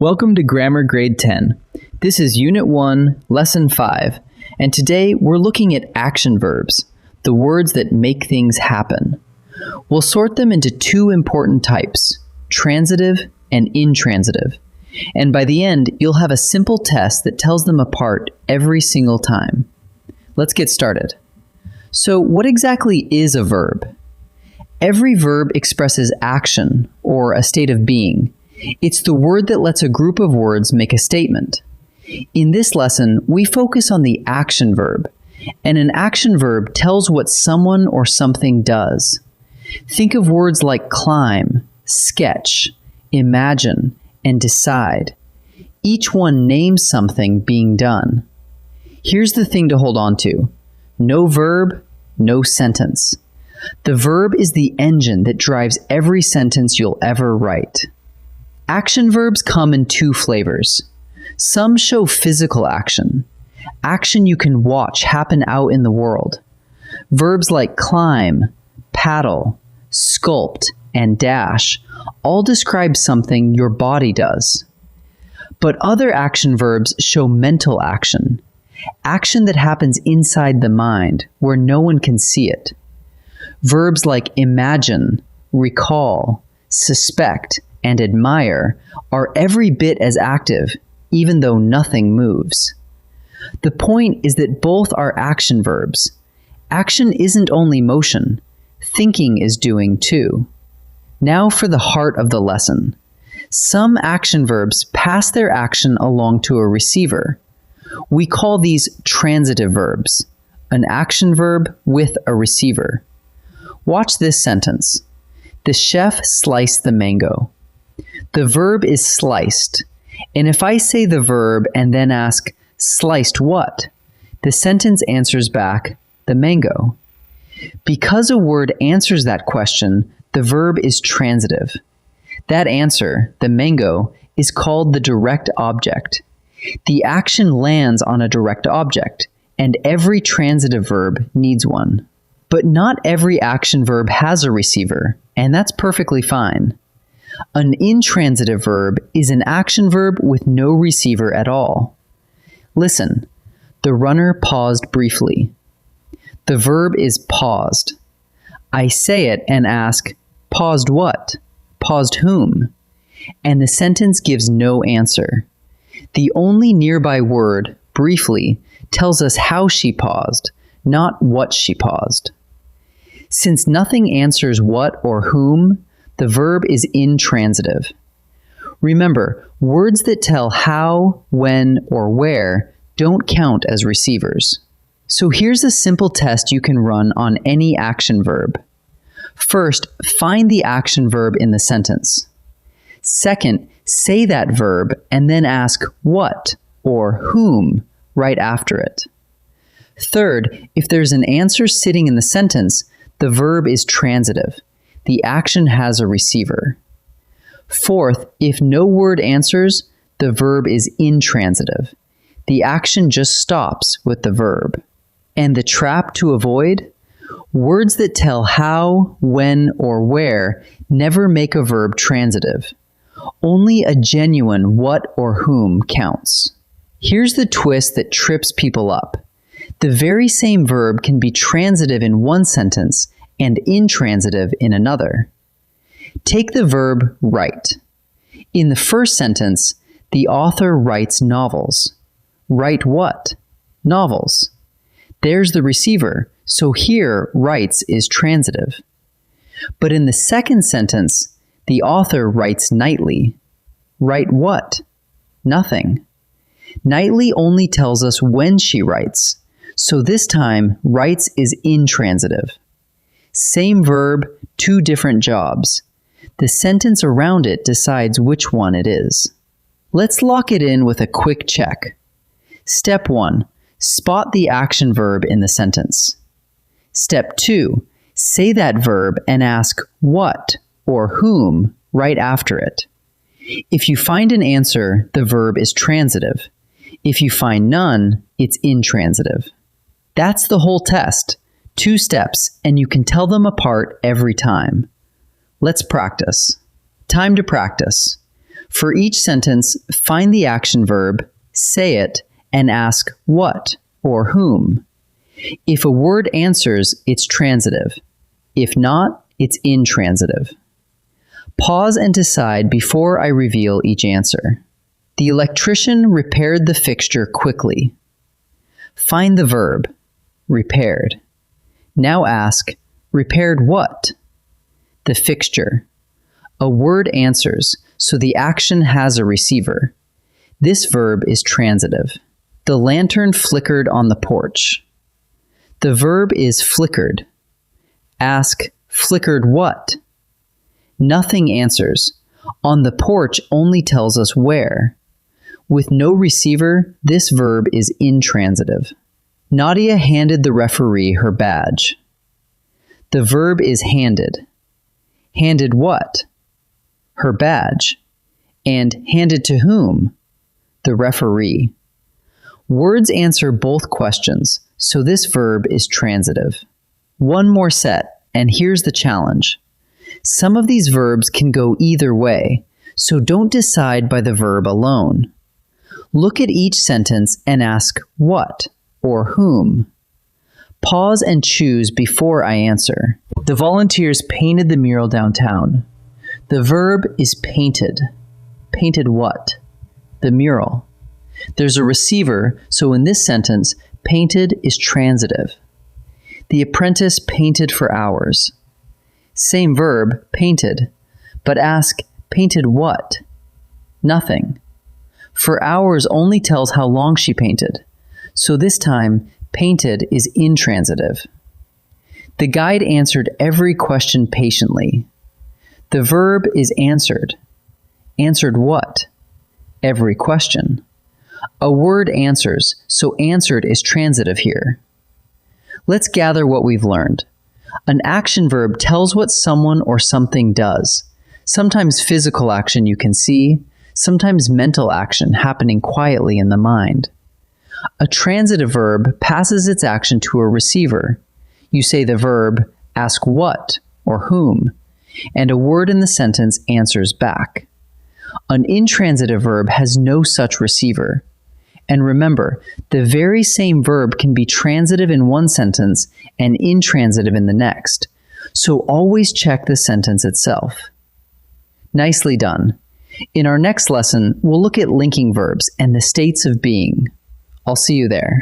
Welcome to Grammar Grade 10. This is Unit 1, Lesson 5, and today we're looking at action verbs, the words that make things happen. We'll sort them into two important types, transitive and intransitive, and by the end you'll have a simple test that tells them apart every single time. Let's get started. So what exactly is a verb? Every verb expresses action or a state of being. It's the word that lets a group of words make a statement. In this lesson, we focus on the action verb, and an action verb tells what someone or something does. Think of words like climb, sketch, imagine, and decide. Each one names something being done. Here's the thing to hold on to. No verb, no sentence. The verb is the engine that drives every sentence you'll ever write. Action verbs come in two flavors. Some show physical action you can watch happen out in the world. Verbs like climb, paddle, sculpt, and dash all describe something your body does. But other action verbs show mental action that happens inside the mind where no one can see it. Verbs like imagine, recall, suspect, and admire are every bit as active, even though nothing moves. The point is that both are action verbs. Action isn't only motion, thinking is doing too. Now for the heart of the lesson. Some action verbs pass their action along to a receiver. We call these transitive verbs, an action verb with a receiver. Watch this sentence. The chef sliced the mango. The verb is sliced, and if I say the verb and then ask, sliced what? The sentence answers back, the mango. Because a word answers that question, the verb is transitive. That answer, the mango, is called the direct object. The action lands on a direct object, and every transitive verb needs one. But not every action verb has a receiver, and that's perfectly fine. An intransitive verb is an action verb with no receiver at all. Listen, the runner paused briefly. The verb is paused. I say it and ask, paused what? Paused whom? And the sentence gives no answer. The only nearby word, briefly, tells us how she paused, not what she paused. Since nothing answers what or whom, the verb is intransitive. Remember, words that tell how, when, or where don't count as receivers. So here's a simple test you can run on any action verb. First, find the action verb in the sentence. Second, say that verb and then ask what or whom right after it. Third, if there's an answer sitting in the sentence, the verb is transitive. The action has a receiver. Fourth, if no word answers, the verb is intransitive. The action just stops with the verb. And the trap to avoid? Words that tell how, when, or where never make a verb transitive. Only a genuine what or whom counts. Here's the twist that trips people up. The very same verb can be transitive in one sentence and intransitive in another. Take the verb write. In the first sentence, the author writes novels. Write what? Novels. There's the receiver, so here writes is transitive. But in the second sentence, the author writes nightly. Write what? Nothing. Nightly only tells us when she writes, so this time writes is intransitive. Same verb, two different jobs. The sentence around it decides which one it is. Let's lock it in with a quick check. Step 1. Spot the action verb in the sentence. Step 2. Say that verb and ask what or whom right after it. If you find an answer, the verb is transitive. If you find none, it's intransitive. That's the whole test. 2 steps, and you can tell them apart every time. Let's practice. Time to practice. For each sentence, find the action verb, say it, and ask what or whom. If a word answers, it's transitive. If not, it's intransitive. Pause and decide before I reveal each answer. The electrician repaired the fixture quickly. Find the verb, repaired. Now ask, repaired what? The fixture. A word answers, so the action has a receiver. This verb is transitive. The lantern flickered on the porch. The verb is flickered. Ask, flickered what? Nothing answers. On the porch only tells us where. With no receiver, this verb is intransitive. Nadia handed the referee her badge. The verb is handed. Handed what? Her badge. And handed to whom? The referee. Words answer both questions, so this verb is transitive. One more set, and here's the challenge. Some of these verbs can go either way, so don't decide by the verb alone. Look at each sentence and ask what or whom. Pause and choose before I answer. The volunteers painted the mural downtown. The verb is painted. Painted what? The mural. There's a receiver, so in this sentence, painted is transitive. The apprentice painted for hours. Same verb, painted, but ask, painted what? Nothing. For hours only tells how long she painted, so this time, painted is intransitive. The guide answered every question patiently. The verb is answered. Answered what? Every question. A word answers, so answered is transitive here. Let's gather what we've learned. An action verb tells what someone or something does. Sometimes physical action you can see, sometimes mental action happening quietly in the mind. A transitive verb passes its action to a receiver. You say the verb, ask what or whom, and a word in the sentence answers back. An intransitive verb has no such receiver. And remember, the very same verb can be transitive in one sentence and intransitive in the next, so always check the sentence itself. Nicely done. In our next lesson, we'll look at linking verbs and the states of being. I'll see you there.